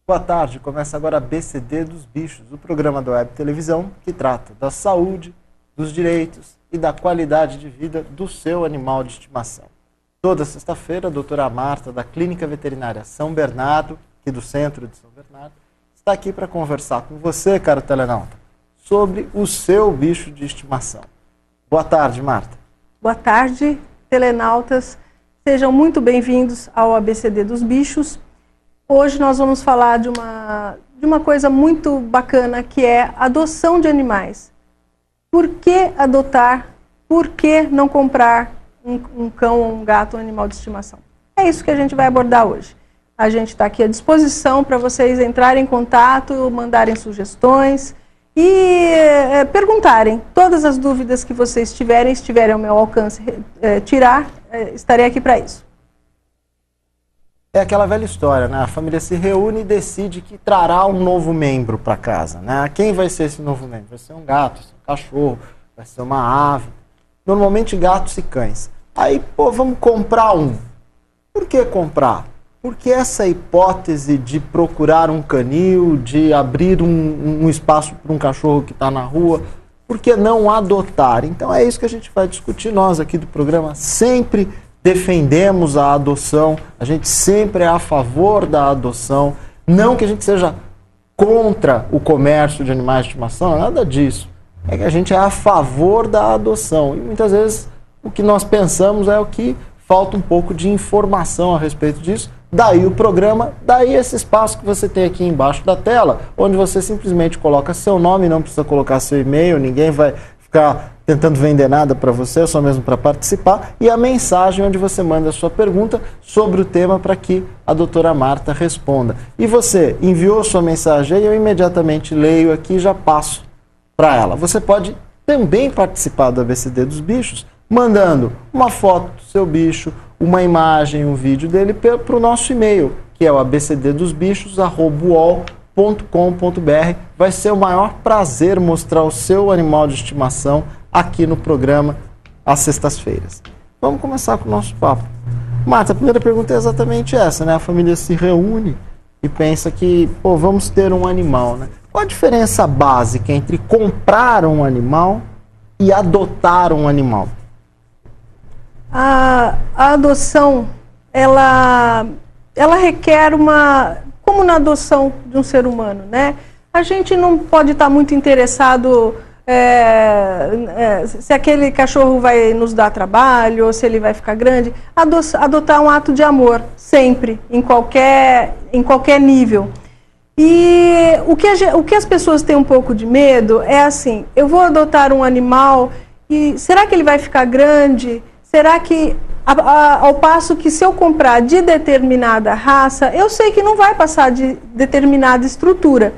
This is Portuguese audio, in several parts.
Boa tarde, começa agora a BCD dos Bichos, o programa da Web Televisão que trata da saúde, dos direitos e da qualidade de vida do seu animal de estimação. Toda sexta-feira, a doutora Marta, da Clínica Veterinária São Bernardo, aqui do centro de São Bernardo, está aqui para conversar com você, caro telenauta, sobre o seu bicho de estimação. Boa tarde, Marta. Boa tarde, telenautas. Sejam muito bem-vindos ao ABCD dos Bichos. Hoje nós vamos falar de uma coisa muito bacana, que é adoção de animais. Por que adotar? Por que não comprar um cão, um gato, um animal de estimação? É isso que a gente vai abordar hoje. A gente está aqui à disposição para vocês entrarem em contato, mandarem sugestões e perguntarem. Todas as dúvidas que vocês estiverem ao meu alcance estarei aqui para isso. É aquela velha história, né? A família se reúne e decide que trará um novo membro para casa, né? Quem vai ser esse novo membro? Vai ser um gato, vai ser um cachorro, vai ser uma ave. Normalmente gatos e cães. Aí, vamos comprar um. Por que comprar? Porque essa hipótese de procurar um canil, de abrir um espaço para um cachorro que está na rua, por que não adotar? Então é isso que a gente vai discutir. Nós aqui do programa sempre defendemos a adoção, a gente sempre é a favor da adoção, não que a gente seja contra o comércio de animais de estimação, nada disso. É que a gente é a favor da adoção e muitas vezes o que nós pensamos é o que falta um pouco de informação a respeito disso. Daí o programa, daí esse espaço que você tem aqui embaixo da tela, onde você simplesmente coloca seu nome, não precisa colocar seu e-mail, ninguém vai ficar tentando vender nada para você, é só mesmo para participar, e a mensagem onde você manda a sua pergunta sobre o tema para que a doutora Marta responda. E você enviou sua mensagem e eu imediatamente leio aqui e já passo para ela. Você pode também participar do ABCD dos Bichos, mandando uma foto do seu bicho, uma imagem, um vídeo dele para o nosso e-mail, que é o abcddosbichos@uol.com.br. Vai ser o maior prazer mostrar o seu animal de estimação aqui no programa às sextas-feiras. Vamos começar com o nosso papo. Marta, a primeira pergunta é exatamente essa, né? A família se reúne e pensa que, vamos ter um animal, né? Qual a diferença básica entre comprar um animal e adotar um animal? A adoção, ela requer como na adoção de um ser humano, né? A gente não pode estar muito interessado se aquele cachorro vai nos dar trabalho ou se ele vai ficar grande. Adotar é um ato de amor, sempre, em qualquer nível. E o que as pessoas têm um pouco de medo é assim: eu vou adotar um animal e será que ele vai ficar grande? Será que, ao passo que se eu comprar de determinada raça, eu sei que não vai passar de determinada estrutura,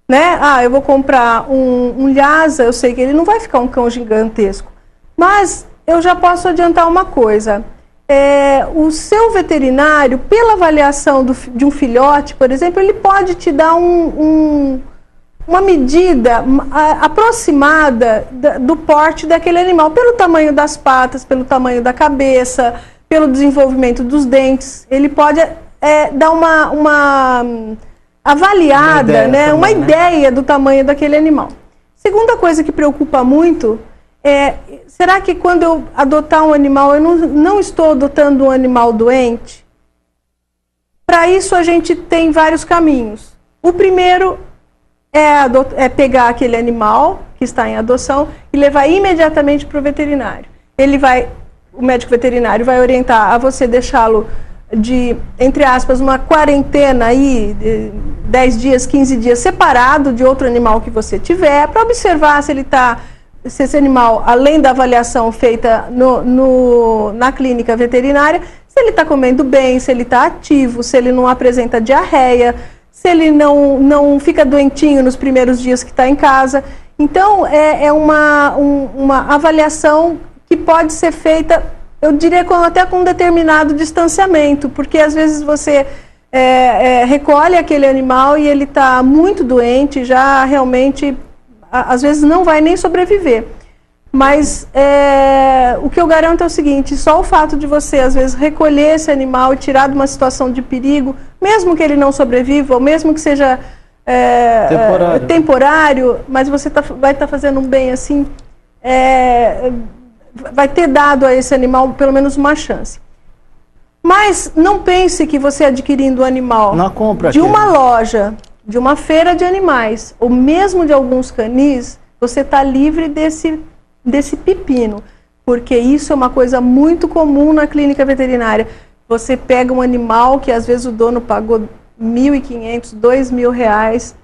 né? Eu vou comprar um Lhasa, eu sei que ele não vai ficar um cão gigantesco. Mas eu já posso adiantar uma coisa. O seu veterinário, pela avaliação de um filhote, por exemplo, ele pode te dar uma medida aproximada do porte daquele animal, pelo tamanho das patas, pelo tamanho da cabeça, pelo desenvolvimento dos dentes. Ele pode dar uma avaliada, uma ideia do tamanho daquele animal. Segunda coisa que preocupa muito será que quando eu adotar um animal, eu não estou adotando um animal doente? Para isso a gente tem vários caminhos. O primeiro é pegar aquele animal que está em adoção e levar imediatamente para o veterinário. O médico veterinário vai orientar a você deixá-lo de, entre aspas, uma quarentena aí, de 10 dias, 15 dias, separado de outro animal que você tiver, para observar se esse animal, além da avaliação feita na clínica veterinária, se ele está comendo bem, se ele está ativo, se ele não apresenta diarreia, se ele não fica doentinho nos primeiros dias que está em casa. Então, é uma avaliação que pode ser feita, eu diria, até com um determinado distanciamento, porque às vezes você recolhe aquele animal e ele está muito doente, já realmente, às vezes não vai nem sobreviver. Mas o que eu garanto é o seguinte, só o fato de você, às vezes, recolher esse animal e tirar de uma situação de perigo, mesmo que ele não sobreviva, ou mesmo que seja temporário, mas você vai estar fazendo um bem assim, vai ter dado a esse animal pelo menos uma chance. Mas não pense que você adquirindo o animal de uma loja, de uma feira de animais, ou mesmo de alguns canis, você está livre desse pepino, porque isso é uma coisa muito comum na clínica veterinária. Você pega um animal que às vezes o dono pagou R$1.500, R$2.000,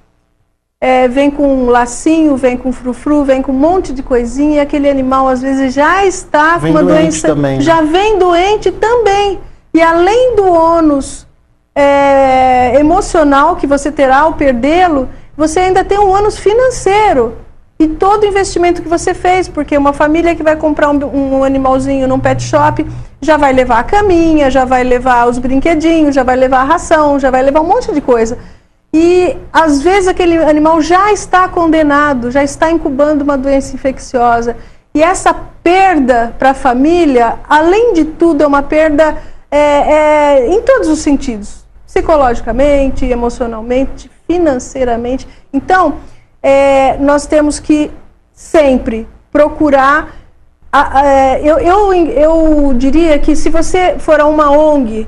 vem com um lacinho, vem com frufru, vem com um monte de coisinha, e aquele animal às vezes já está com uma doença, também, né? Já vem doente também. E além do ônus emocional que você terá ao perdê-lo, você ainda tem um ônus financeiro. E todo o investimento que você fez, porque uma família que vai comprar um animalzinho num pet shop, já vai levar a caminha, já vai levar os brinquedinhos, já vai levar a ração, já vai levar um monte de coisa. E às vezes aquele animal já está condenado, já está incubando uma doença infecciosa. E essa perda para a família, além de tudo, é uma perda em todos os sentidos. Psicologicamente, emocionalmente, financeiramente. Então, nós temos que sempre procurar, eu diria que se você for a uma ONG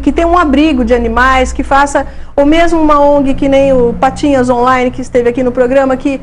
que tem um abrigo de animais, que faça, ou mesmo uma ONG que nem o Patinhas Online, que esteve aqui no programa, que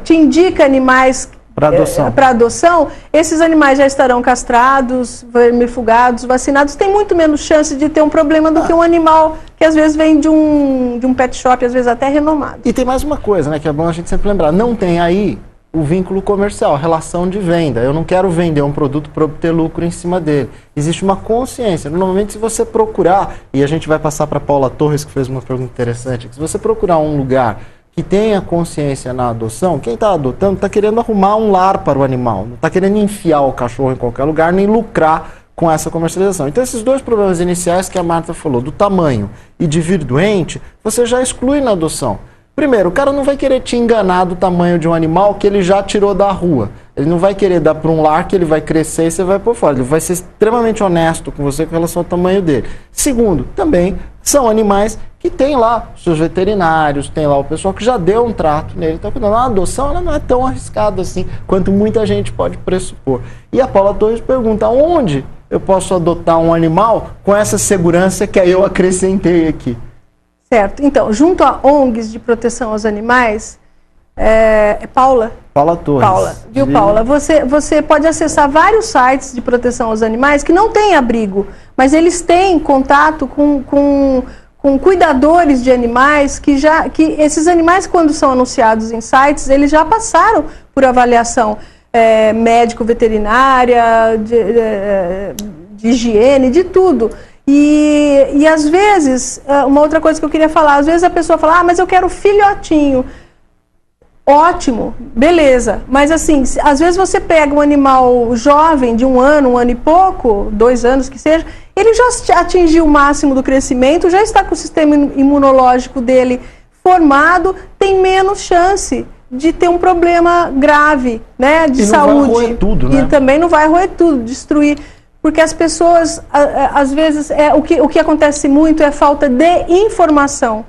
te indica animais para adoção, esses animais já estarão castrados, vermifugados, vacinados, tem muito menos chance de ter um problema do que um animal que às vezes vem de um pet shop, às vezes até renomado. E tem mais uma coisa, né, que é bom a gente sempre lembrar, não tem aí o vínculo comercial, a relação de venda. Eu não quero vender um produto para obter lucro em cima dele. Existe uma consciência. Normalmente, se você procurar, e a gente vai passar para a Paula Torres, que fez uma pergunta interessante, se você procurar um lugar que tenha consciência na adoção, quem está adotando está querendo arrumar um lar para o animal, não está querendo enfiar o cachorro em qualquer lugar, nem lucrar com essa comercialização. Então, esses dois problemas iniciais que a Marta falou, do tamanho e de vir doente, você já exclui na adoção. Primeiro, o cara não vai querer te enganar do tamanho de um animal que ele já tirou da rua. Ele não vai querer dar para um lar que ele vai crescer e você vai por fora. Ele vai ser extremamente honesto com você com relação ao tamanho dele. Segundo, também são animais que tem lá os seus veterinários, tem lá o pessoal que já deu um trato nele. Então, a adoção ela não é tão arriscada assim quanto muita gente pode pressupor. E a Paula Torres pergunta, onde eu posso adotar um animal com essa segurança que aí eu acrescentei aqui? Certo. Então, junto a ONGs de proteção aos animais, Paula? Paula Torres. Paula, viu, Paula? Você pode acessar vários sites de proteção aos animais que não têm abrigo, mas eles têm contato com cuidadores de animais que esses animais, quando são anunciados em sites, eles já passaram por avaliação médico-veterinária, de higiene, de tudo. E às vezes, uma outra coisa que eu queria falar, às vezes a pessoa fala, mas eu quero filhotinho. Ótimo, beleza, mas assim, às vezes você pega um animal jovem de um ano e pouco, 2 anos que seja, ele já atingiu o máximo do crescimento, já está com o sistema imunológico dele formado, tem menos chance de ter um problema grave, né, de saúde. Não vai roer tudo, né? E também não vai roer tudo, destruir. Porque as pessoas, às vezes, o que acontece muito é falta de informação.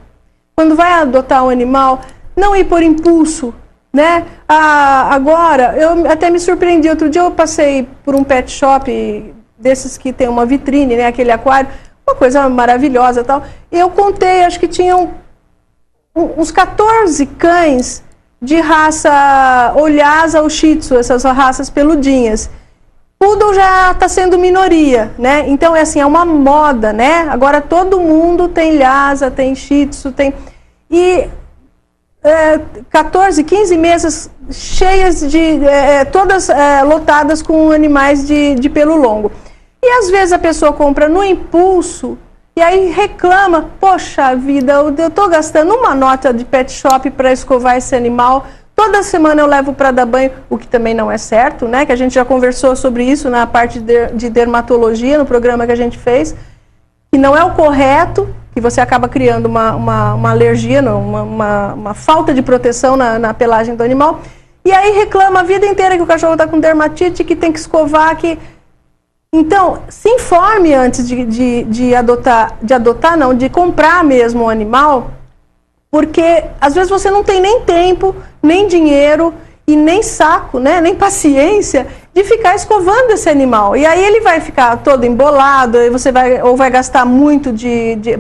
Quando vai adotar um animal, não ir por impulso, né? Agora, eu até me surpreendi. Outro dia eu passei por um pet shop desses que tem uma vitrine, né? Aquele aquário, uma coisa maravilhosa e tal. E eu contei, acho que tinham uns 14 cães de raça ou Lhasa ou Shih Tzu, essas raças peludinhas. Poodle já está sendo minoria, né? Então, é uma moda, né? Agora todo mundo tem Lhasa, tem Shih Tzu, tem... E 14, 15 mesas cheias todas lotadas com animais de pelo longo. E às vezes a pessoa compra no impulso e aí reclama, poxa vida, eu estou gastando uma nota de pet shop para escovar esse animal, toda semana eu levo para dar banho, o que também não é certo, né? Que a gente já conversou sobre isso na parte de dermatologia, no programa que a gente fez, que não é o correto, que você acaba criando uma alergia, uma falta de proteção na pelagem do animal. E aí reclama a vida inteira que o cachorro está com dermatite, que tem que escovar, que... Então, se informe antes de adotar não, de comprar mesmo o animal, porque às vezes você não tem nem tempo, nem dinheiro e nem saco, né, nem paciência de ficar escovando esse animal. E aí ele vai ficar todo embolado, aí você vai gastar muito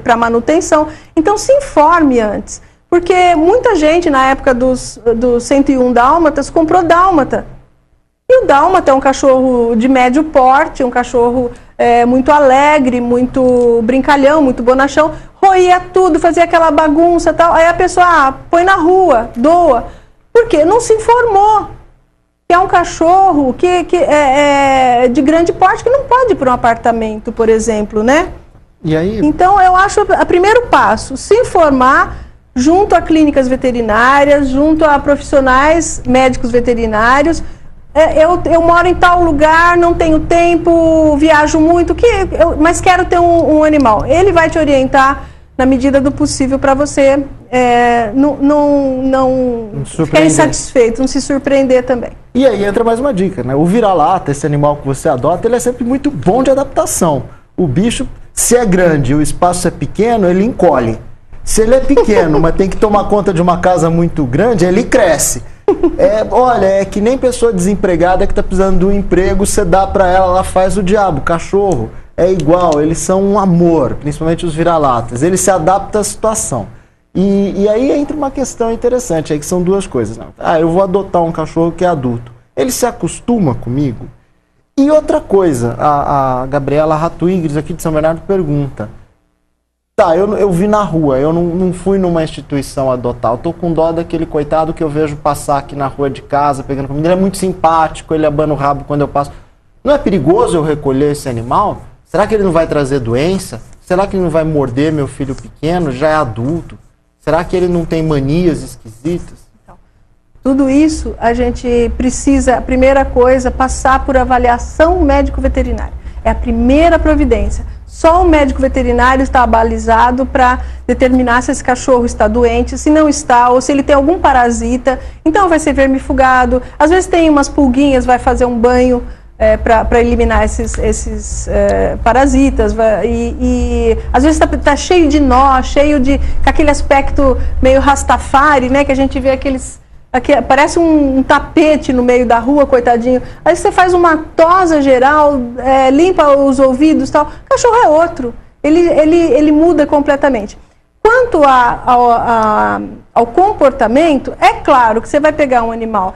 para manutenção. Então se informe antes, porque muita gente na época dos 101 dálmatas comprou dálmata. E o dálmata é um cachorro de médio porte, um cachorro muito alegre, muito brincalhão, muito bonachão, roía tudo, fazia aquela bagunça e tal. Aí a pessoa põe na rua, doa. Por quê? Não se informou que é um cachorro que é de grande porte, que não pode ir para um apartamento, por exemplo, né? E aí? Então, eu acho o primeiro passo, se informar junto a clínicas veterinárias, junto a profissionais médicos veterinários. Eu moro em tal lugar, não tenho tempo, viajo muito, mas quero ter um animal. Ele vai te orientar na medida do possível para você não ficar insatisfeito, não se surpreender também. E aí entra mais uma dica, né? O vira-lata, esse animal que você adota, ele é sempre muito bom de adaptação. O bicho, se é grande e o espaço é pequeno, ele encolhe. Se ele é pequeno, mas tem que tomar conta de uma casa muito grande, ele cresce. Olha, é que nem pessoa desempregada que está precisando de um emprego, você dá para ela faz o diabo. Cachorro é igual, eles são um amor, principalmente os vira-latas. Ele se adapta à situação. E aí entra uma questão interessante, aí que são duas coisas. Eu vou adotar um cachorro que é adulto. Ele se acostuma comigo? E outra coisa, a Gabriela Ratuigres aqui de São Bernardo pergunta. Eu vi na rua, eu não fui numa instituição adotar, eu tô com dó daquele coitado que eu vejo passar aqui na rua de casa, pegando comida, ele é muito simpático, ele abana o rabo quando eu passo. Não é perigoso eu recolher esse animal? Será que ele não vai trazer doença? Será que ele não vai morder meu filho pequeno, já é adulto? Será que ele não tem manias esquisitas? Então, tudo isso a gente precisa, a primeira coisa, passar por avaliação médico-veterinária. É a primeira providência. Só o médico veterinário está abalizado para determinar se esse cachorro está doente, se não está, ou se ele tem algum parasita. Então vai ser vermifugado. Às vezes tem umas pulguinhas, vai fazer um banho para eliminar esses parasitas. E às vezes está cheio de nó, com aquele aspecto meio rastafari, né, que a gente vê aqueles... parece um tapete no meio da rua, coitadinho. Aí você faz uma tosa geral, limpa os ouvidos e tal. O cachorro é outro. Ele muda completamente. Quanto ao comportamento, é claro que você vai pegar um animal,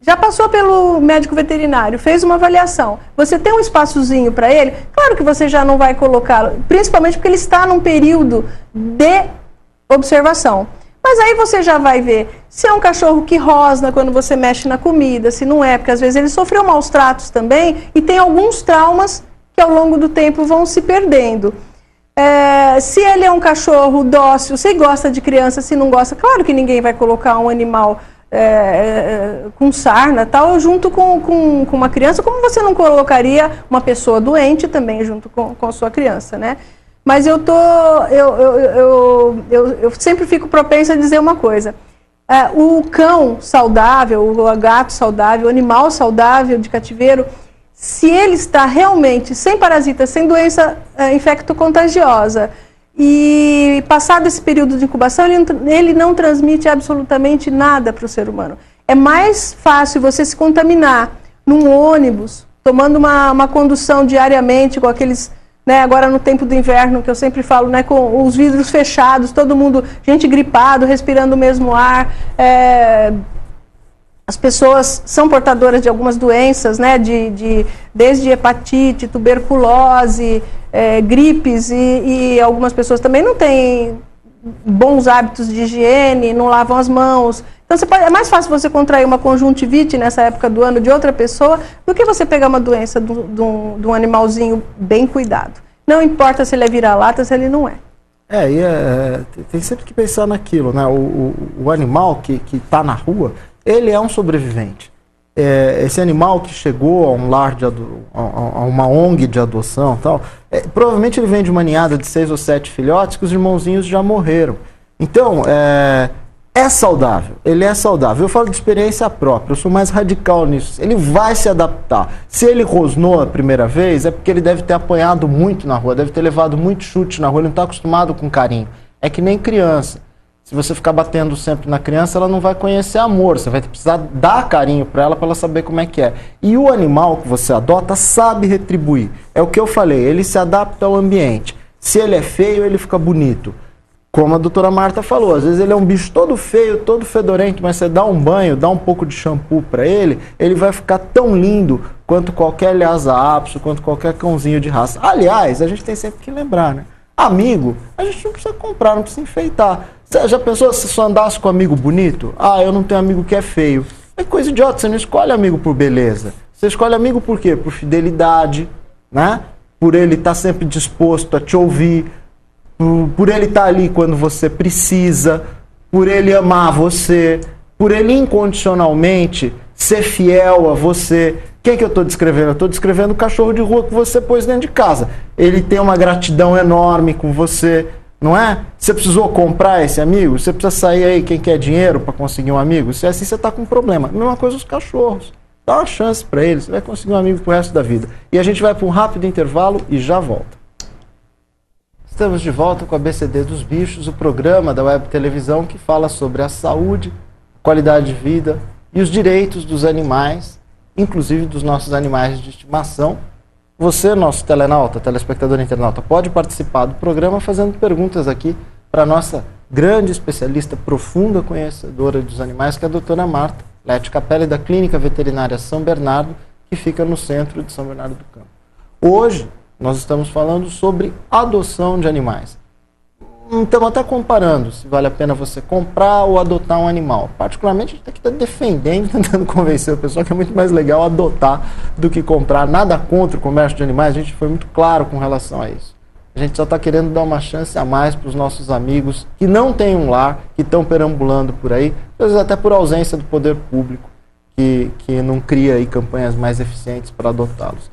já passou pelo médico veterinário, fez uma avaliação, você tem um espaçozinho para ele, claro que você já não vai colocá-lo, principalmente porque ele está num período de observação. Mas aí você já vai ver se é um cachorro que rosna quando você mexe na comida, se não é, porque às vezes ele sofreu maus tratos também e tem alguns traumas que ao longo do tempo vão se perdendo. Se ele é um cachorro dócil, se gosta de criança, se não gosta, claro que ninguém vai colocar um animal com sarna tal, junto com uma criança, como você não colocaria uma pessoa doente também junto com a sua criança, né? Mas eu sempre fico propensa a dizer uma coisa. O cão saudável, o gato saudável, o animal saudável de cativeiro, se ele está realmente sem parasita, sem doença infecto-contagiosa, e passado esse período de incubação, ele não transmite absolutamente nada para o ser humano. É mais fácil você se contaminar num ônibus, tomando uma condução diariamente com aqueles... agora no tempo do inverno, que eu sempre falo, né, com os vidros fechados, todo mundo, gente gripado, respirando o mesmo ar. As pessoas são portadoras de algumas doenças, né, desde hepatite, tuberculose, gripes, e algumas pessoas também não têm bons hábitos de higiene, não lavam as mãos. Então é mais fácil você contrair uma conjuntivite nessa época do ano de outra pessoa do que você pegar uma doença de um animalzinho bem cuidado. Não importa se ele é vira-lata, se ele não é. Tem sempre que pensar naquilo, né? O animal que está na rua, ele é um sobrevivente. Esse animal que chegou a um lar, a uma ONG de adoção e tal, provavelmente ele vem de uma ninhada de 6 ou 7 filhotes que os irmãozinhos já morreram. Então, é saudável, ele é saudável. Eu falo de experiência própria, eu sou mais radical nisso. Ele vai se adaptar. Se ele rosnou a primeira vez, é porque ele deve ter apanhado muito na rua, deve ter levado muito chute na rua, ele não está acostumado com carinho. É que nem criança. Se você ficar batendo sempre na criança, ela não vai conhecer amor. Você vai precisar dar carinho para ela saber como é que é. E o animal que você adota sabe retribuir. É o que eu falei, ele se adapta ao ambiente. Se ele é feio, ele fica bonito. Como a doutora Marta falou, às vezes ele é um bicho todo feio, todo fedorento, mas você dá um banho, dá um pouco de shampoo para ele vai ficar tão lindo quanto qualquer Lhasa Apso, quanto qualquer cãozinho de raça. Aliás, a gente tem sempre que lembrar, né? Amigo, a gente não precisa comprar, não precisa enfeitar. Você já pensou se só andasse com amigo bonito? Ah, eu não tenho amigo que é feio. É coisa idiota, você não escolhe amigo por beleza. Você escolhe amigo por quê? Por fidelidade, né? Por ele estar sempre disposto a te ouvir, por ele estar ali quando você precisa, por ele amar você, por ele incondicionalmente ser fiel a você. Quem que eu estou descrevendo? Eu estou descrevendo o cachorro de rua que você pôs dentro de casa. Ele tem uma gratidão enorme com você, não é? Você precisou comprar esse amigo? Você precisa sair aí, quem quer dinheiro para conseguir um amigo? Se é assim, você está com um problema. Mesma coisa os cachorros. Dá uma chance para eles, você vai conseguir um amigo pro resto da vida. E a gente vai para um rápido intervalo e já volta. Estamos de volta com a BCD dos Bichos, o programa da Web Televisão que fala sobre a saúde, qualidade de vida e os direitos dos animais, inclusive dos nossos animais de estimação. Você, nosso telenauta, telespectador internauta, pode participar do programa fazendo perguntas aqui para a nossa grande especialista, profunda conhecedora dos animais, que é a doutora Marta Lete Capelli, da Clínica Veterinária São Bernardo, que fica no centro de São Bernardo do Campo. Hoje, nós estamos falando sobre adoção de animais. Estamos até comparando se vale a pena você comprar ou adotar um animal. Particularmente, a gente está defendendo, tentando convencer o pessoal que é muito mais legal adotar do que comprar. Nada contra o comércio de animais, a gente foi muito claro com relação a isso. A gente só está querendo dar uma chance a mais para os nossos amigos que não têm um lar, que estão perambulando por aí, às vezes até por ausência do poder público, que não cria aí campanhas mais eficientes para adotá-los.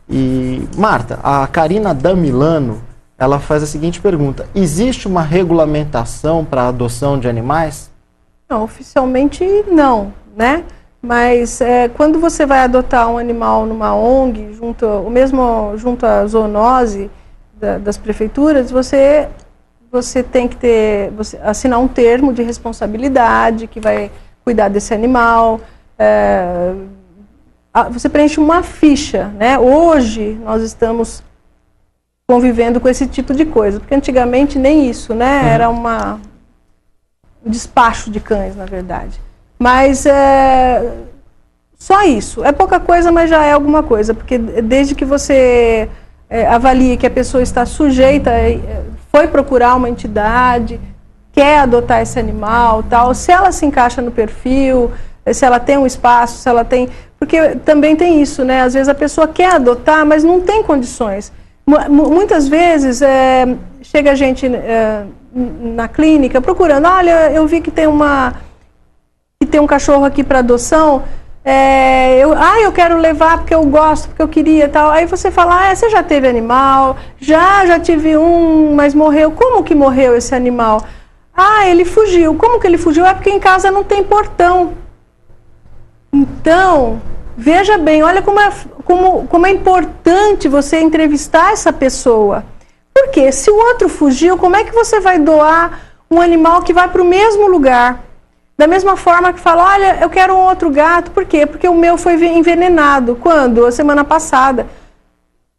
E, Marta, a Karina Damilano, ela faz a seguinte pergunta: existe uma regulamentação para a adoção de animais? Não, oficialmente não, né? Mas quando você vai adotar um animal numa ONG, junto à zoonose das prefeituras, você tem que assinar um termo de responsabilidade que vai cuidar desse animal. Você preenche uma ficha, né? Hoje nós estamos convivendo com esse tipo de coisa, porque antigamente nem isso, né? Era um despacho de cães, na verdade. Mas só isso. É pouca coisa, mas já é alguma coisa, porque desde que você avalie que a pessoa está sujeita, foi procurar uma entidade, quer adotar esse animal, tal, se ela se encaixa no perfil, se ela tem um espaço, se ela tem... Porque também tem isso, né? Às vezes a pessoa quer adotar, mas não tem condições. Muitas vezes chega a gente na clínica procurando, olha, eu vi que tem um cachorro aqui para adoção, eu quero levar porque eu gosto, porque eu queria tal. Aí você fala, você já teve animal? Já tive um, mas morreu. Como que morreu esse animal? Ele fugiu. Como que ele fugiu? É porque em casa não tem portão. Então, veja bem, olha como é importante você entrevistar essa pessoa. Porque se o outro fugiu, como é que você vai doar um animal que vai para o mesmo lugar? Da mesma forma que fala, olha, eu quero um outro gato. Por quê? Porque o meu foi envenenado. Quando? A semana passada.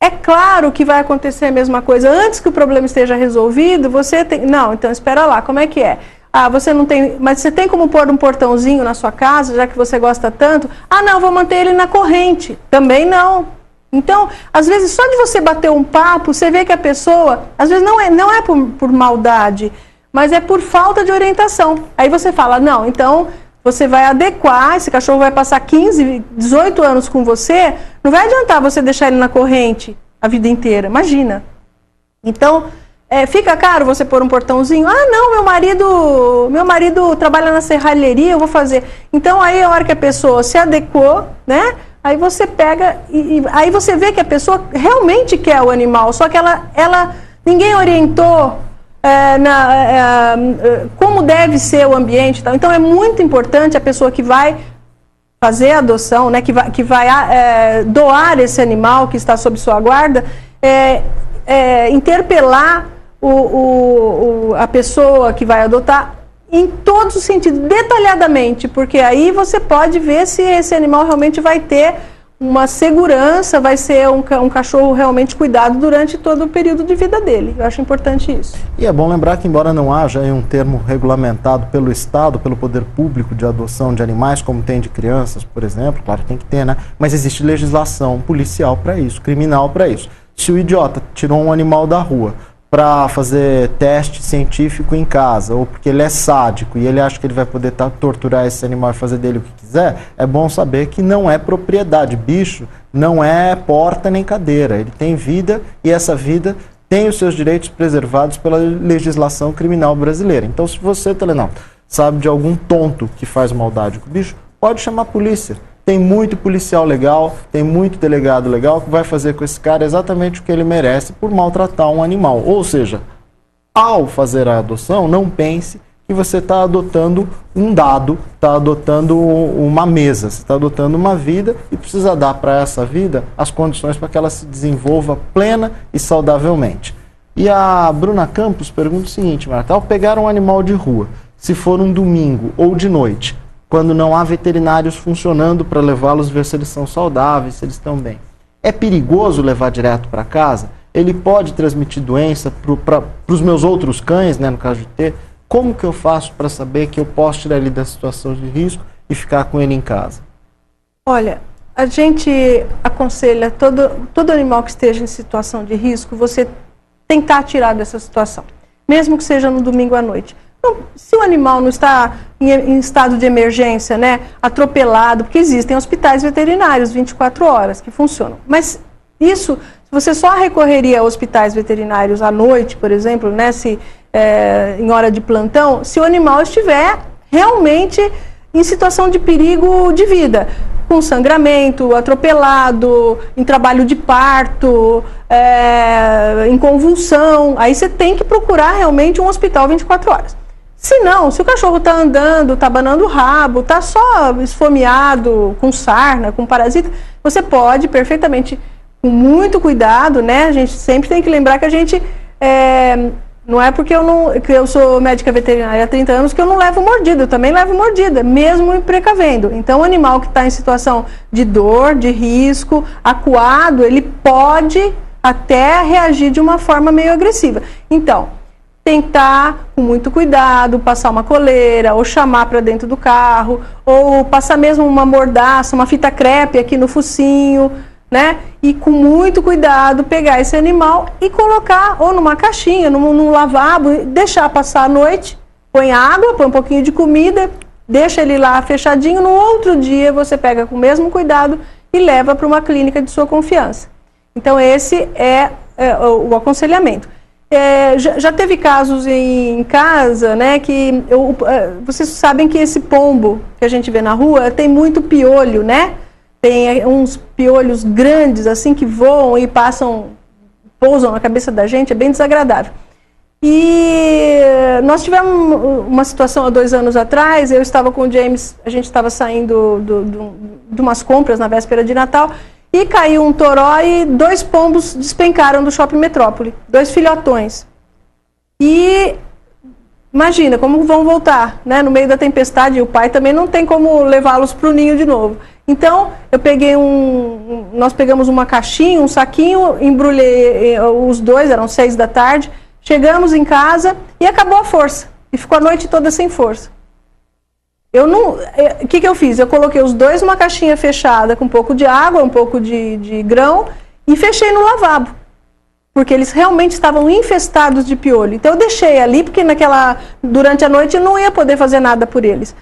É claro que vai acontecer a mesma coisa. Antes que o problema esteja resolvido, você tem... Não, então espera lá, como é que é? Você não tem... Mas você tem como pôr um portãozinho na sua casa, já que você gosta tanto? Não, vou manter ele na corrente. Também não. Então, às vezes, só de você bater um papo, você vê que a pessoa... Às vezes não é por maldade, mas é por falta de orientação. Aí você fala, não, então você vai adequar, esse cachorro vai passar 15, 18 anos com você, não vai adiantar você deixar ele na corrente a vida inteira, imagina. Então, fica caro você pôr um portãozinho? Não, meu marido trabalha na serralheria, eu vou fazer. Então, aí a hora que a pessoa se adequou, né, aí você pega, aí você vê que a pessoa realmente quer o animal, só que ela ninguém orientou. como deve ser o ambiente e tal. Então é muito importante a pessoa que vai fazer a adoção, né, que vai doar esse animal que está sob sua guarda, interpelar a pessoa que vai adotar em todos os sentidos, detalhadamente, porque aí você pode ver se esse animal realmente vai ter uma segurança, vai ser um cachorro realmente cuidado durante todo o período de vida dele. Eu acho importante isso. E é bom lembrar que, embora não haja um termo regulamentado pelo Estado, pelo poder público de adoção de animais, como tem de crianças, por exemplo, claro que tem que ter, né? Mas existe legislação policial para isso, criminal para isso. Se o idiota tirou um animal da rua para fazer teste científico em casa, ou porque ele é sádico e ele acha que ele vai poder torturar esse animal e fazer dele o que quiser, é bom saber que não é propriedade. Bicho não é porta nem cadeira, ele tem vida e essa vida tem os seus direitos preservados pela legislação criminal brasileira. Então, se você, telenauta, sabe de algum tonto que faz maldade com o bicho, pode chamar a polícia. Tem muito policial legal, tem muito delegado legal que vai fazer com esse cara exatamente o que ele merece por maltratar um animal. Ou seja, ao fazer a adoção, não pense que você está adotando um dado, está adotando uma mesa, você está adotando uma vida e precisa dar para essa vida as condições para que ela se desenvolva plena e saudavelmente. E a Bruna Campos pergunta o seguinte, Marta, ao pegar um animal de rua, se for um domingo ou de noite, quando não há veterinários funcionando para levá-los ver se eles são saudáveis, se eles estão bem, é perigoso levar direto para casa? Ele pode transmitir doença para os meus outros cães, né, no caso de ter? Como que eu faço para saber que eu posso tirar ele da situação de risco e ficar com ele em casa? Olha, a gente aconselha todo animal que esteja em situação de risco, você tentar tirar dessa situação, mesmo que seja no domingo à noite. Então, se o animal não está em estado de emergência, né, atropelado, porque existem hospitais veterinários 24 horas que funcionam, mas isso, você só recorreria a hospitais veterinários à noite, por exemplo, né, em hora de plantão, se o animal estiver realmente em situação de perigo de vida, com sangramento, atropelado, em trabalho de parto, em convulsão, aí você tem que procurar realmente um hospital 24 horas. Se não, se o cachorro está andando, está abanando o rabo, está só esfomeado, com sarna, com parasita, você pode perfeitamente, com muito cuidado, né? A gente sempre tem que lembrar que a gente, não é porque eu sou médica veterinária há 30 anos que eu não levo mordida, eu também levo mordida, mesmo precavendo. Então, o animal que está em situação de dor, de risco, acuado, ele pode até reagir de uma forma meio agressiva. Então, tentar, com muito cuidado, passar uma coleira, ou chamar para dentro do carro, ou passar mesmo uma mordaça, uma fita crepe aqui no focinho, né? E com muito cuidado pegar esse animal e colocar ou numa caixinha, num lavabo, deixar passar a noite, põe água, põe um pouquinho de comida, deixa ele lá fechadinho, no outro dia você pega com o mesmo cuidado e leva para uma clínica de sua confiança. Então esse é o aconselhamento. Já teve casos em casa, né, que vocês sabem que esse pombo que a gente vê na rua tem muito piolho, né? Tem uns piolhos grandes assim que voam e pousam na cabeça da gente, é bem desagradável. E nós tivemos uma situação há 2 anos atrás, eu estava com o James, a gente estava saindo de umas compras na véspera de Natal, e caiu um toró e 2 pombos despencaram do Shopping Metrópole, 2 filhotões. E imagina como vão voltar, né, no meio da tempestade, e o pai também não tem como levá-los para o ninho de novo. Então, eu peguei nós pegamos uma caixinha, um saquinho, embrulhei os 2, eram 6 da tarde, chegamos em casa e acabou a força. E ficou a noite toda sem força. O que eu fiz? Eu coloquei os 2 numa caixinha fechada com um pouco de água, um pouco de grão e fechei no lavabo. Porque eles realmente estavam infestados de piolho. Então eu deixei ali, porque durante a noite eu não ia poder fazer nada por eles.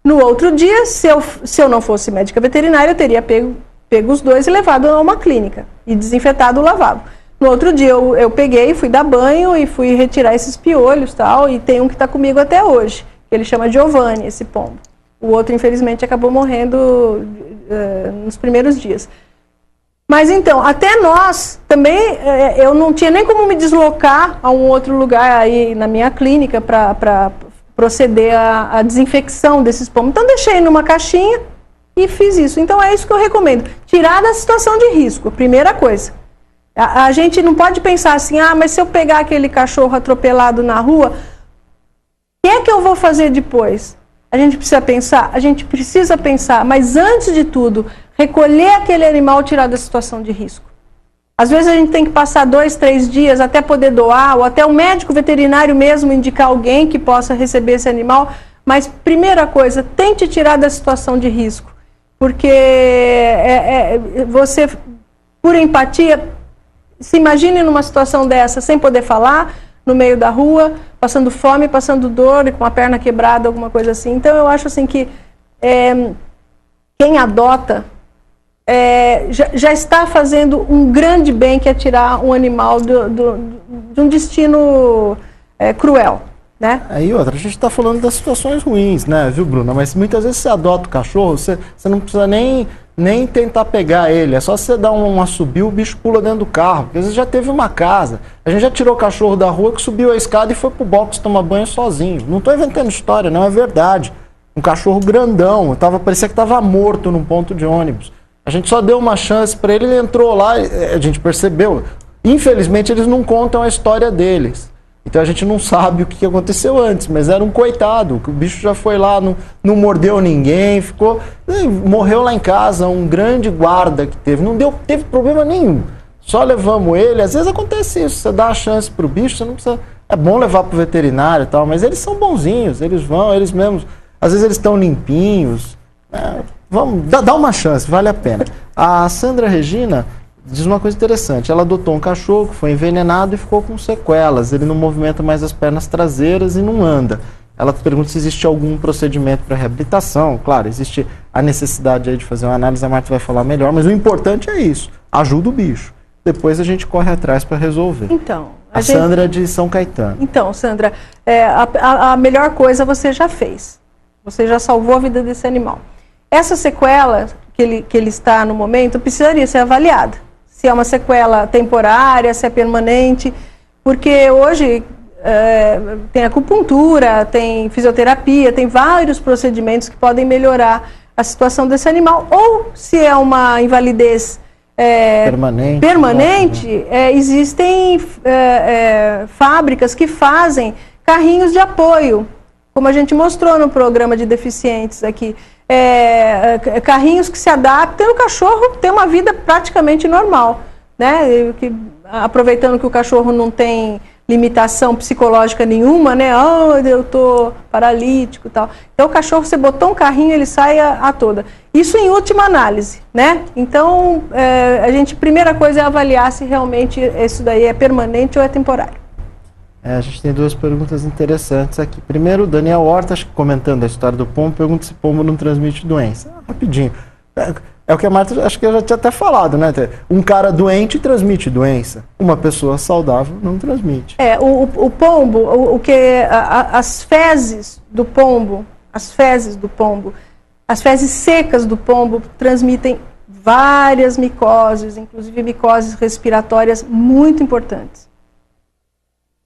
No outro dia, se eu não fosse médica veterinária, eu teria pego os 2 e levado a uma clínica e desinfetado o lavabo. No outro dia eu peguei, fui dar banho e fui retirar esses piolhos, tal, e tem um que está comigo até hoje. Ele chama Giovanni, esse pombo. O outro, infelizmente, acabou morrendo nos primeiros dias. Mas então, até nós também, eu não tinha nem como me deslocar a um outro lugar aí na minha clínica para proceder à desinfecção desses pombos. Então deixei numa caixinha e fiz isso. Então é isso que eu recomendo. Tirar da situação de risco, primeira coisa. A gente não pode pensar assim, mas se eu pegar aquele cachorro atropelado na rua, o que é que eu vou fazer depois? A gente precisa pensar, mas antes de tudo, recolher aquele animal, tirar da situação de risco. Às vezes a gente tem que passar 2, 3 dias até poder doar, ou até o médico veterinário mesmo indicar alguém que possa receber esse animal, mas primeira coisa, tente tirar da situação de risco, porque você, por empatia, se imagine numa situação dessa, sem poder falar, no meio da rua, passando fome, passando dor, com a perna quebrada, alguma coisa assim. Então eu acho assim que quem adota já está fazendo um grande bem, que é tirar um animal de um destino cruel, né? Aí outra, a gente está falando das situações ruins, né, viu, Bruna? Mas muitas vezes você adota o cachorro, você não precisa nem tentar pegar ele, é só você dar um assobio, o bicho pula dentro do carro, porque às vezes já teve uma casa, a gente já tirou o cachorro da rua, que subiu a escada e foi pro box tomar banho sozinho. Não estou inventando história, não, é verdade. Um cachorro grandão, parecia que estava morto num ponto de ônibus. A gente só deu uma chance para ele, ele entrou lá, a gente percebeu. Infelizmente eles não contam a história deles. Então a gente não sabe o que aconteceu antes, mas era um coitado, que o bicho já foi lá, não mordeu ninguém, morreu lá em casa, um grande guarda que teve problema nenhum. Só levamos ele, às vezes acontece isso, você dá a chance pro bicho, você não precisa, é bom levar pro veterinário e tal, mas eles são bonzinhos, eles vão, eles mesmos, às vezes eles estão limpinhos, vamos, dá uma chance, vale a pena. A Sandra Regina diz uma coisa interessante, ela adotou um cachorro que foi envenenado e ficou com sequelas, ele não movimenta mais as pernas traseiras e não anda. Ela pergunta se existe algum procedimento para reabilitação. Claro, existe a necessidade aí de fazer uma análise, a Marta vai falar melhor, mas o importante é isso, ajuda o bicho. Depois a gente corre atrás para resolver. Então, Sandra de São Caetano. Então, Sandra, a melhor coisa você já fez. Você já salvou a vida desse animal. Essa sequela que ele está no momento precisaria ser avaliada. Se é uma sequela temporária, se é permanente, porque hoje tem acupuntura, tem fisioterapia, tem vários procedimentos que podem melhorar a situação desse animal. Ou se é uma invalidez permanente, existem fábricas que fazem carrinhos de apoio, como a gente mostrou no programa de deficientes aqui. Carrinhos que se adaptam e o cachorro tem uma vida praticamente normal, né? Aproveitando que o cachorro não tem limitação psicológica nenhuma, né? Eu tô paralítico e tal. Então o cachorro, você botou um carrinho, ele sai a toda. Isso em última análise, né? Então primeira coisa é avaliar se realmente isso daí é permanente ou é temporário. A gente tem duas perguntas interessantes aqui. Primeiro, o Daniel Horta, comentando a história do pombo, pergunta se pombo não transmite doença. Rapidinho. É o que a Marta, acho que eu já tinha até falado, né? Um cara doente transmite doença. Uma pessoa saudável não transmite. O pombo, as fezes do pombo, as fezes secas do pombo transmitem várias micoses, inclusive micoses respiratórias muito importantes.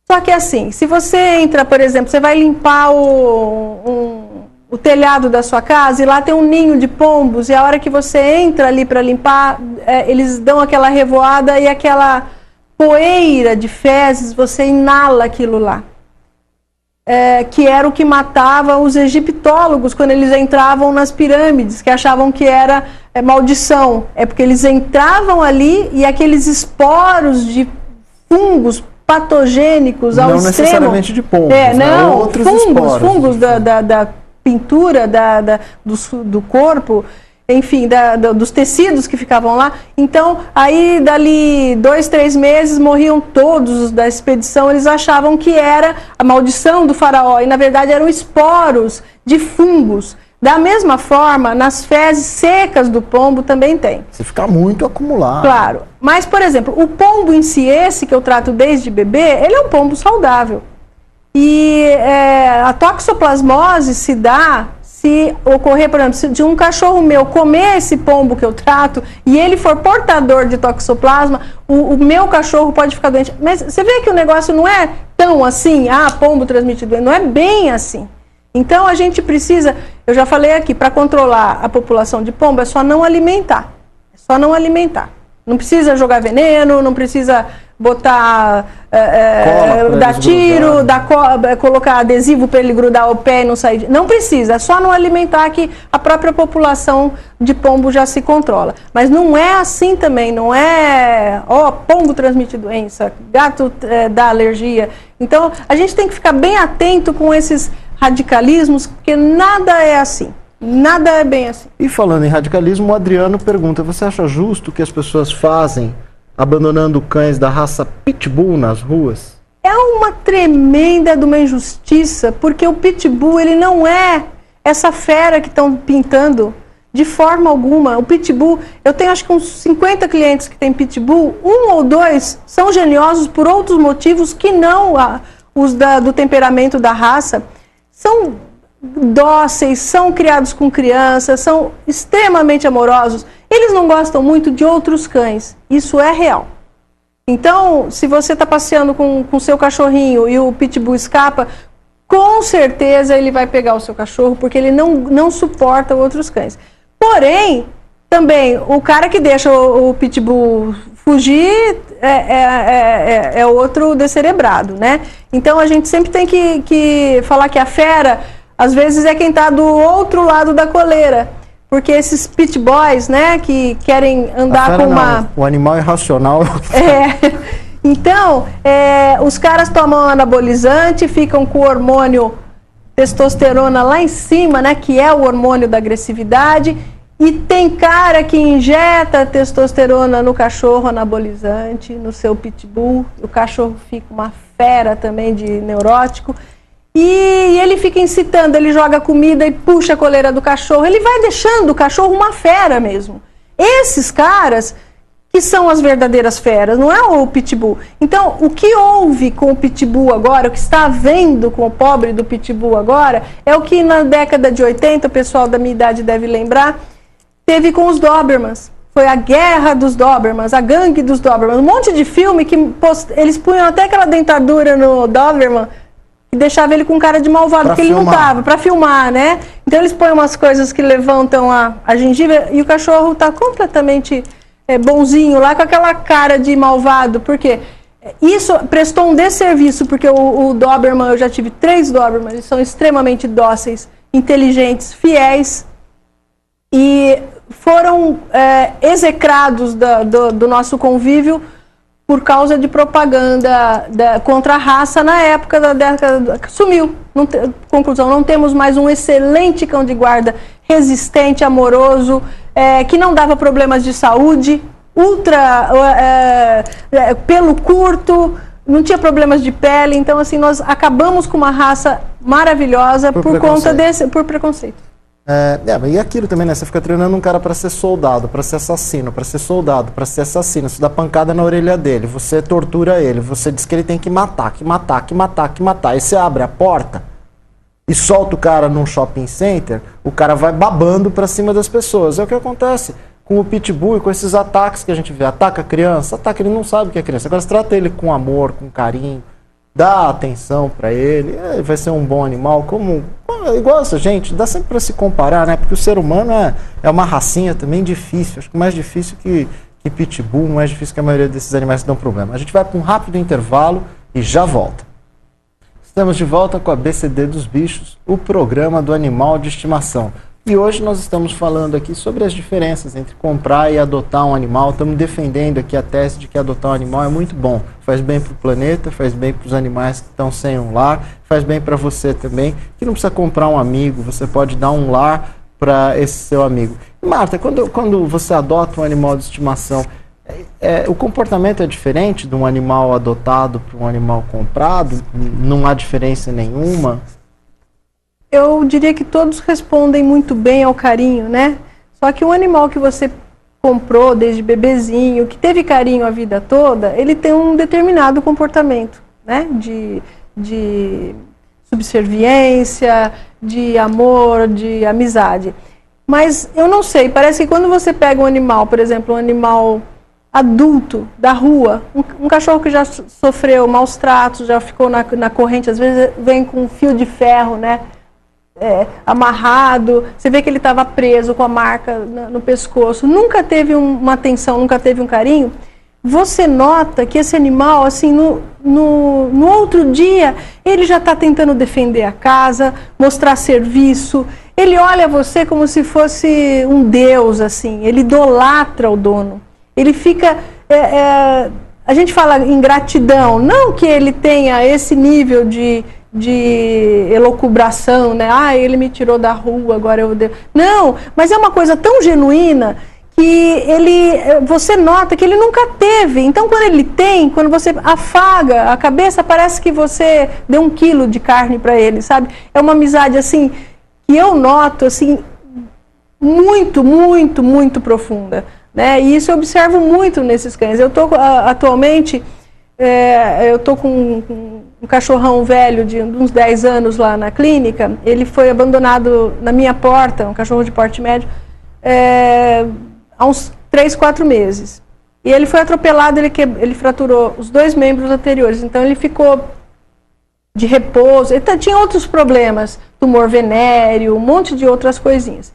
Só que assim, se você entra, por exemplo, você vai limpar o telhado da sua casa e lá tem um ninho de pombos e a hora que você entra ali para limpar, eles dão aquela revoada e aquela poeira de fezes, você inala aquilo lá. Que era o que matava os egiptólogos quando eles entravam nas pirâmides, que achavam que era maldição. É porque eles entravam ali e aqueles esporos de fungos patogênicos ao extremo. Não necessariamente de pombos, não, outros fungos da pintura do corpo, enfim, dos tecidos que ficavam lá. Então, aí dali 2, 3 meses morriam todos da expedição, eles achavam que era a maldição do faraó, e na verdade eram esporos de fungos. Da mesma forma, nas fezes secas do pombo também tem. Se ficar muito acumulado. Claro. Mas, por exemplo, o pombo em si, esse que eu trato desde bebê, ele é um pombo saudável. E a toxoplasmose se dá se ocorrer, por exemplo, de um cachorro meu comer esse pombo que eu trato e ele for portador de toxoplasma, o meu cachorro pode ficar doente. Mas você vê que o negócio não é tão assim, pombo transmite doença, não é bem assim. Então a gente precisa, eu já falei aqui, para controlar a população de pombo é só não alimentar. É só não alimentar. Não precisa jogar veneno, não precisa botar, dar tiro, colocar adesivo para ele grudar o pé e não sair. Não precisa, é só não alimentar que a própria população de pombo já se controla. Mas não é assim também, não é, pombo transmite doença, gato dá alergia. Então a gente tem que ficar bem atento com esses radicalismos, porque nada é assim. Nada é bem assim. E falando em radicalismo, o Adriano pergunta, você acha justo o que as pessoas fazem abandonando cães da raça Pitbull nas ruas? É uma tremenda de uma injustiça, porque o Pitbull, ele não é essa fera que estão pintando de forma alguma. O Pitbull, eu tenho acho que uns 50 clientes que têm Pitbull, 1 ou 2 são geniosos por outros motivos que não os do temperamento da raça. São dóceis, são criados com crianças, são extremamente amorosos. Eles não gostam muito de outros cães. Isso é real. Então, se você está passeando com o seu cachorrinho e o Pitbull escapa, com certeza ele vai pegar o seu cachorro, porque ele não suporta outros cães. Porém, também, o cara que deixa o Pitbull fugir é outro descerebrado, né? Então, a gente sempre tem que falar que a fera, às vezes, é quem está do outro lado da coleira. Porque esses pit boys, né, que querem andar com uma... O animal irracional. Então, os caras tomam anabolizante, ficam com o hormônio testosterona lá em cima, né, que é o hormônio da agressividade. E tem cara que injeta testosterona no cachorro anabolizante, no seu pitbull. O cachorro fica uma fera também de neurótico. E ele fica incitando, ele joga comida e puxa a coleira do cachorro. Ele vai deixando o cachorro uma fera mesmo. Esses caras que são as verdadeiras feras, não é o pitbull. Então, o que houve com o pitbull agora, o que está havendo com o pobre do pitbull agora, é o que na década de 80, o pessoal da minha idade deve lembrar, teve com os Dobermans. Foi a guerra dos Dobermans, a gangue dos Dobermans. Um monte de filme que eles punham até aquela dentadura no Doberman e deixava ele com cara de malvado, porque ele não tava, para filmar, né? Então eles põem umas coisas que levantam a gengiva e o cachorro tá completamente bonzinho lá, com aquela cara de malvado. Por quê? Isso prestou um desserviço, porque o Doberman, eu já tive 3 Dobermans, eles são extremamente dóceis, inteligentes, fiéis, e foram execrados do nosso convívio por causa de propaganda contra a raça na época da década. Sumiu. Conclusão, não temos mais um excelente cão de guarda, resistente, amoroso, que não dava problemas de saúde, pelo curto, não tinha problemas de pele. Então, assim, nós acabamos com uma raça maravilhosa por preconceito. E aquilo também, né? Você fica treinando um cara para ser soldado, para ser assassino, para ser soldado, para ser assassino. Você dá pancada na orelha dele, você tortura ele, você diz que ele tem que matar, que matar, que matar, que matar. Aí você abre a porta e solta o cara num shopping center, o cara vai babando para cima das pessoas. É o que acontece com o pitbull e com esses ataques que a gente vê. Ataca a criança, ele não sabe o que é criança. Agora você trata ele com amor, com carinho, dá atenção para ele, vai ser um bom animal, igual essa gente, dá sempre para se comparar, né? Porque o ser humano é uma racinha também difícil, acho que mais difícil que pitbull, mais difícil que a maioria desses animais que dão problema. A gente vai para um rápido intervalo e já volta. Estamos de volta com a BCD dos Bichos, o programa do animal de estimação. E hoje nós estamos falando aqui sobre as diferenças entre comprar e adotar um animal. Estamos defendendo aqui a tese de que adotar um animal é muito bom. Faz bem para o planeta, faz bem para os animais que estão sem um lar, faz bem para você também, que não precisa comprar um amigo, você pode dar um lar para esse seu amigo. E, Marta, quando você adota um animal de estimação, o comportamento é diferente de um animal adotado para um animal comprado? Não há diferença nenhuma? Eu diria que todos respondem muito bem ao carinho, né? Só que um animal que você comprou desde bebezinho, que teve carinho a vida toda, ele tem um determinado comportamento, né? De subserviência, de amor, de amizade. Mas eu não sei, parece que quando você pega um animal, por exemplo, um animal adulto da rua, um cachorro que já sofreu maus tratos, já ficou na corrente, às vezes vem com um fio de ferro, né, amarrado, você vê que ele estava preso com a marca no pescoço, nunca teve uma atenção, nunca teve um carinho. Você nota que esse animal, assim, no outro dia, ele já está tentando defender a casa, mostrar serviço, ele olha você como se fosse um deus, assim, ele idolatra o dono. Ele fica, a gente fala em gratidão, não que ele tenha esse nível de elucubração, né? Ah, ele me tirou da rua, agora eu devo... Não, mas é uma coisa tão genuína que você nota que ele nunca teve. Então, quando ele tem, quando você afaga a cabeça, parece que você deu 1 quilo de carne para ele, sabe? É uma amizade, assim, que eu noto, assim, muito, muito, muito profunda. Né? E isso eu observo muito nesses cães. Eu estou atualmente, eu estou com um cachorrão velho de uns 10 anos lá na clínica. Ele foi abandonado na minha porta, um cachorro de porte médio, há uns 3, 4 meses. E ele foi atropelado, ele fraturou os 2 membros anteriores. Então ele ficou de repouso. Ele tinha outros problemas, tumor venéreo, um monte de outras coisinhas.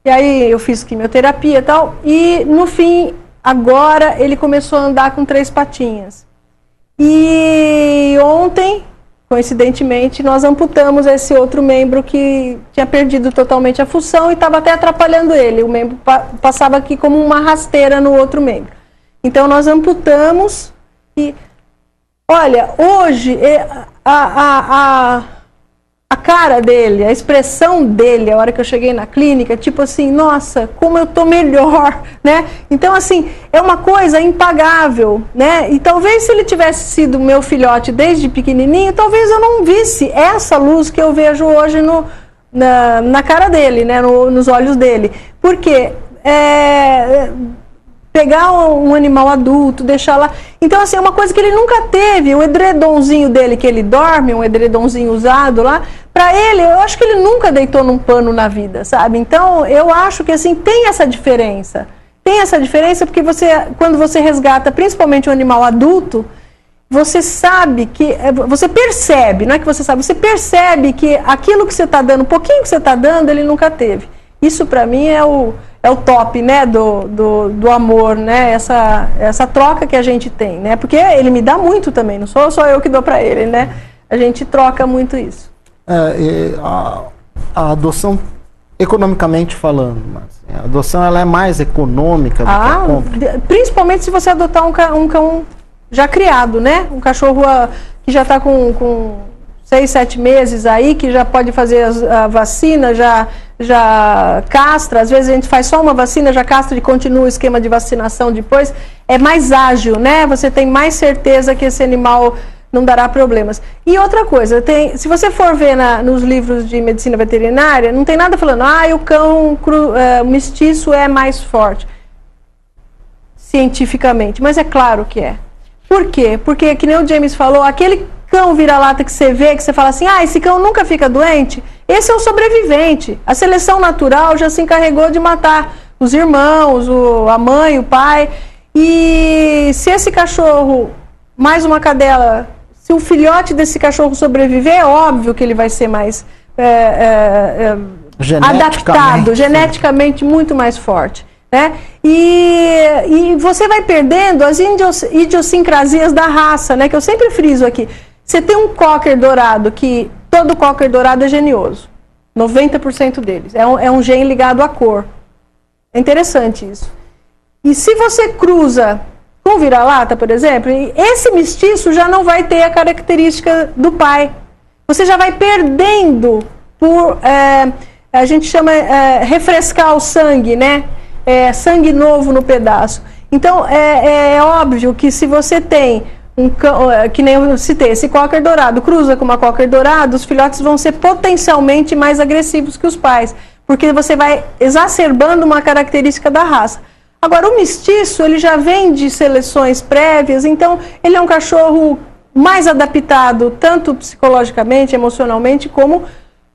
E aí eu fiz quimioterapia e tal, e no fim, agora ele começou a andar com 3 patinhas. E ontem, coincidentemente, nós amputamos esse outro membro que tinha perdido totalmente a função e estava até atrapalhando ele. O membro passava aqui como uma rasteira no outro membro. Então nós amputamos e, olha, hoje a cara dele, a expressão dele, a hora que eu cheguei na clínica, tipo assim, nossa, como eu tô melhor, né? Então, assim, é uma coisa impagável, né? E talvez se ele tivesse sido meu filhote desde pequenininho, talvez eu não visse essa luz que eu vejo hoje na cara dele, né? Nos olhos dele. Porque pegar um animal adulto, deixar lá... Então, assim, é uma coisa que ele nunca teve. O edredomzinho dele que ele dorme, um edredomzinho usado lá, para ele, eu acho que ele nunca deitou num pano na vida, sabe? Então, eu acho que, assim, tem essa diferença. Tem essa diferença porque quando você resgata, principalmente um animal adulto, você sabe que... Você percebe, não é que você sabe, você percebe que aquilo que você está dando, um pouquinho que você está dando, ele nunca teve. Isso, para mim, é o top, né, do amor, né, essa troca que a gente tem, né, porque ele me dá muito também, não sou só eu que dou para ele, né, a gente troca muito isso. A adoção, economicamente falando, a adoção ela é mais econômica do que a compra? Principalmente se você adotar um cão já criado, né, um cachorro que já está com 6, 7 meses aí, que já pode fazer a vacina, já castra, às vezes a gente faz só uma vacina, já castra e continua o esquema de vacinação depois, é mais ágil, né? Você tem mais certeza que esse animal não dará problemas. E outra coisa, se você for ver nos livros de medicina veterinária, não tem nada falando, o cão mestiço é mais forte, cientificamente, mas é claro que é. Por quê? Porque, que nem o James falou, aquele cão vira-lata que você vê, que você fala assim, esse cão nunca fica doente, esse é o sobrevivente. A seleção natural já se encarregou de matar os irmãos, a mãe, o pai. E se esse cachorro, mais uma cadela, se o filhote desse cachorro sobreviver, é óbvio que ele vai ser mais adaptado, geneticamente muito mais forte. Né? E você vai perdendo as idiosincrasias da raça, né? Que eu sempre friso aqui. Você tem um cocker dourado, que todo cocker dourado é genioso. 90% deles. É um gene ligado à cor. É interessante isso. E se você cruza com vira-lata, por exemplo, esse mestiço já não vai ter a característica do pai. Você já vai perdendo por... a gente chama refrescar o sangue, né? Sangue novo no pedaço. Então, é óbvio que se você tem um cão, que nem eu citei, esse cocker dourado, cruza com uma cocker dourada, os filhotes vão ser potencialmente mais agressivos que os pais, porque você vai exacerbando uma característica da raça. Agora, o mestiço, ele já vem de seleções prévias, então ele é um cachorro mais adaptado, tanto psicologicamente, emocionalmente, como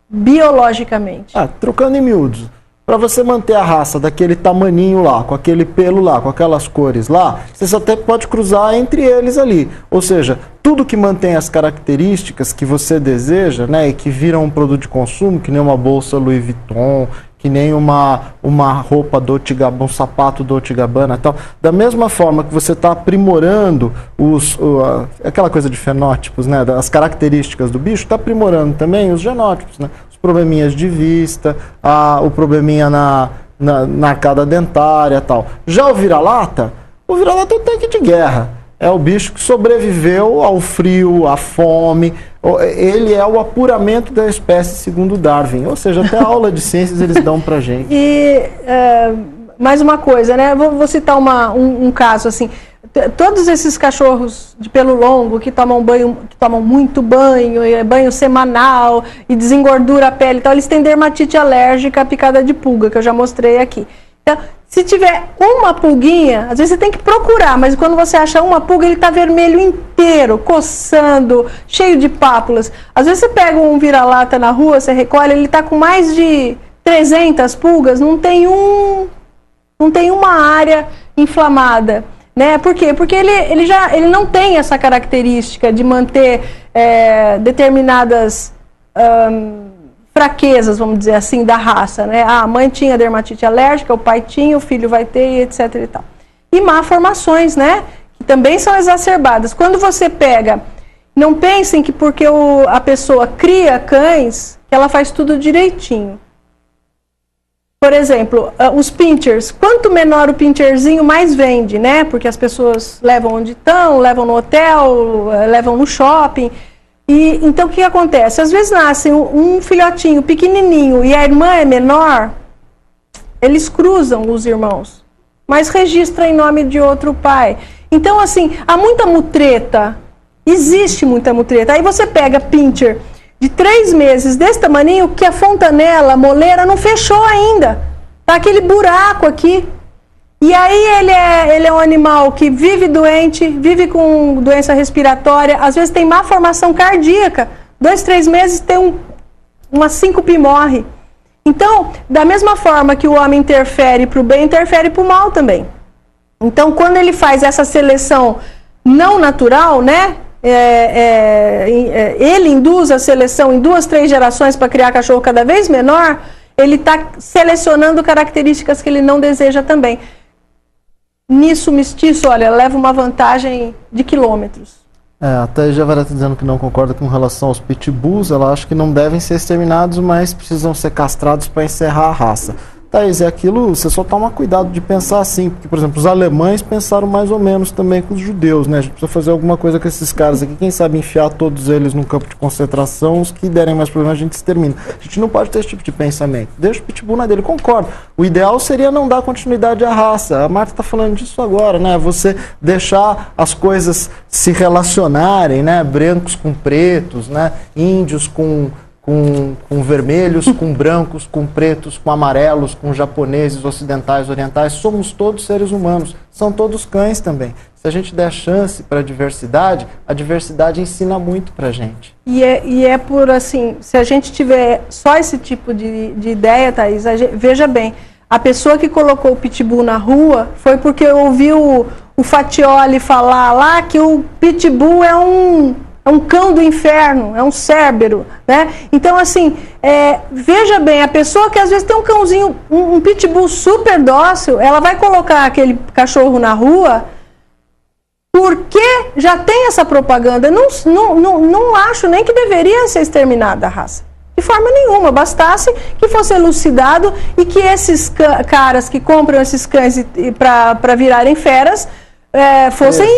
biologicamente. Trocando em miúdos, para você manter a raça daquele tamaninho lá, com aquele pelo lá, com aquelas cores lá, você até pode cruzar entre eles ali. Ou seja, tudo que mantém as características que você deseja, né, e que viram um produto de consumo, que nem uma bolsa Louis Vuitton, que nem uma roupa Dolce & Gabbana, um sapato Dolce & Gabbana e tal. Da mesma forma que você está aprimorando aquela coisa de fenótipos, né, das características do bicho, está aprimorando também os genótipos, né, os probleminhas de vista, o probleminha na arcada dentária e tal. Já o vira-lata é um tanque de guerra. É o bicho que sobreviveu ao frio, à fome. Ele é o apuramento da espécie segundo Darwin. Ou seja, até a aula de ciências eles dão pra gente. E mais uma coisa, né? Vou citar um caso assim. Todos esses cachorros de pelo longo que tomam banho, que tomam muito banho, banho semanal e desengordura a pele e tal, eles têm dermatite alérgica à picada de pulga, que eu já mostrei aqui. Então, se tiver uma pulguinha, às vezes você tem que procurar, mas quando você acha uma pulga, ele está vermelho inteiro, coçando, cheio de pápulas. Às vezes você pega um vira-lata na rua, você recolhe, ele está com mais de 300 pulgas, não tem uma área inflamada. Né? Por quê? Porque ele não tem essa característica de manter determinadas fraquezas, vamos dizer assim, da raça, né? A mãe tinha dermatite alérgica, o pai tinha, o filho vai ter, etc. e tal. E malformações, né? Que também são exacerbadas. Quando você pega, não pensem que porque a pessoa cria cães, que ela faz tudo direitinho. Por exemplo, os pinchers, quanto menor o pincherzinho, mais vende, né? Porque as pessoas levam onde estão, levam no hotel, levam no shopping. E então o que acontece? Às vezes nasce um filhotinho pequenininho e a irmã é menor, eles cruzam os irmãos, mas registra em nome de outro pai. Então assim, há muita mutreta, existe muita mutreta. Aí você pega pincher de 3 meses desse tamaninho que a fontanela, a moleira não fechou ainda, tá aquele buraco aqui. E aí ele é um animal que vive doente, vive com doença respiratória, às vezes tem má formação cardíaca, 2, 3 meses tem uma síncope e morre. Então, da mesma forma que o homem interfere para o bem, interfere para o mal também. Então, quando ele faz essa seleção não natural, né, ele induz a seleção em 2, 3 gerações para criar cachorro cada vez menor, ele está selecionando características que ele não deseja também. Nisso, mestiço, olha, leva uma vantagem de quilômetros. Até a Javara está dizendo que não concorda com relação aos pitbulls. Ela acha que não devem ser exterminados, mas precisam ser castrados para encerrar a raça. Thaís, é aquilo, você só toma cuidado de pensar assim, porque, por exemplo, os alemães pensaram mais ou menos também com os judeus, né? A gente precisa fazer alguma coisa com esses caras aqui, quem sabe enfiar todos eles num campo de concentração, os que derem mais problemas a gente extermina. A gente não pode ter esse tipo de pensamento. Deixa o pitbull na dele, concordo. O ideal seria não dar continuidade à raça. A Marta está falando disso agora, né? Você deixar as coisas se relacionarem, né? Brancos com pretos, né? Índios com vermelhos, com brancos, com pretos, com amarelos, com japoneses, ocidentais, orientais. Somos todos seres humanos, são todos cães também. Se a gente der chance para a diversidade ensina muito para a gente. E é por assim, se a gente tiver só esse tipo de ideia, Thaís, veja bem, a pessoa que colocou o pitbull na rua foi porque ouviu o Fatioli falar lá que o pitbull é um cão do inferno, é um cérbero, né? Então, assim, veja bem, a pessoa que às vezes tem um cãozinho, um pitbull super dócil, ela vai colocar aquele cachorro na rua porque já tem essa propaganda. Não acho nem que deveria ser exterminada a raça. De forma nenhuma, bastasse que fosse elucidado e que esses caras que compram esses cães para virarem feras fossem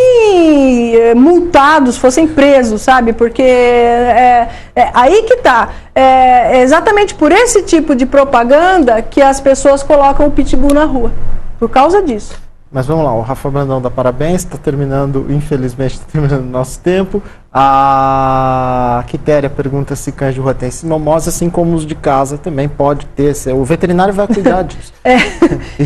multados, fossem presos, sabe? Porque aí que tá. É exatamente por esse tipo de propaganda que as pessoas colocam o pitbull na rua. Por causa disso. Mas vamos lá, o Rafa Brandão dá parabéns, está terminando, infelizmente, está terminando o nosso tempo. A Quitéria pergunta se cães de rua têm sinomose, assim como os de casa também pode ter. O veterinário vai cuidar disso.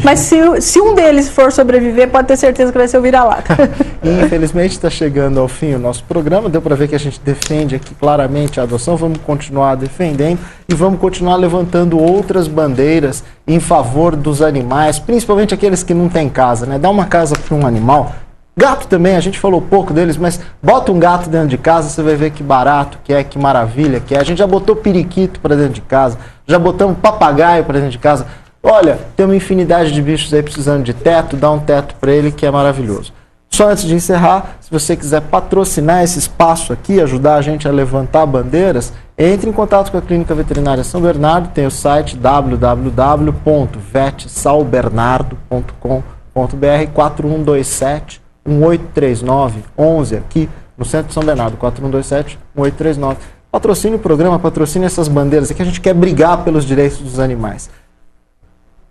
Mas se um deles for sobreviver, pode ter certeza que vai ser o vira-lata. Infelizmente está chegando ao fim o nosso programa. Deu para ver que a gente defende aqui claramente a adoção. Vamos continuar defendendo e vamos continuar levantando outras bandeiras em favor dos animais, principalmente aqueles que não têm casa, né? Dá uma casa para um animal. Gato também, a gente falou pouco deles, mas bota um gato dentro de casa, você vai ver que barato que é, que maravilha que é. A gente já botou periquito para dentro de casa, já botamos papagaio para dentro de casa. Olha, tem uma infinidade de bichos aí precisando de teto, dá um teto para ele que é maravilhoso. Só antes de encerrar, se você quiser patrocinar esse espaço aqui, ajudar a gente a levantar bandeiras, entre em contato com a Clínica Veterinária São Bernardo, tem o site www.vetsalbernardo.com.br 4127 1839 11 aqui no centro de São Bernardo, 4127 1839. Patrocine o programa, patrocine essas bandeiras aqui, a gente quer brigar pelos direitos dos animais.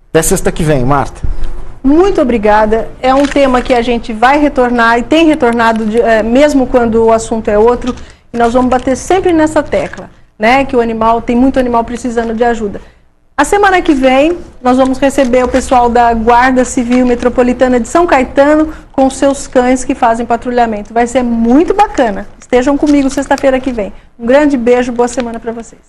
Até sexta que vem, Marta. Muito obrigada. É um tema que a gente vai retornar e tem retornado mesmo quando o assunto é outro, e nós vamos bater sempre nessa tecla, né, que o animal, tem muito animal precisando de ajuda. A semana que vem, nós vamos receber o pessoal da Guarda Civil Metropolitana de São Caetano com seus cães que fazem patrulhamento. Vai ser muito bacana. Estejam comigo sexta-feira que vem. Um grande beijo, boa semana para vocês.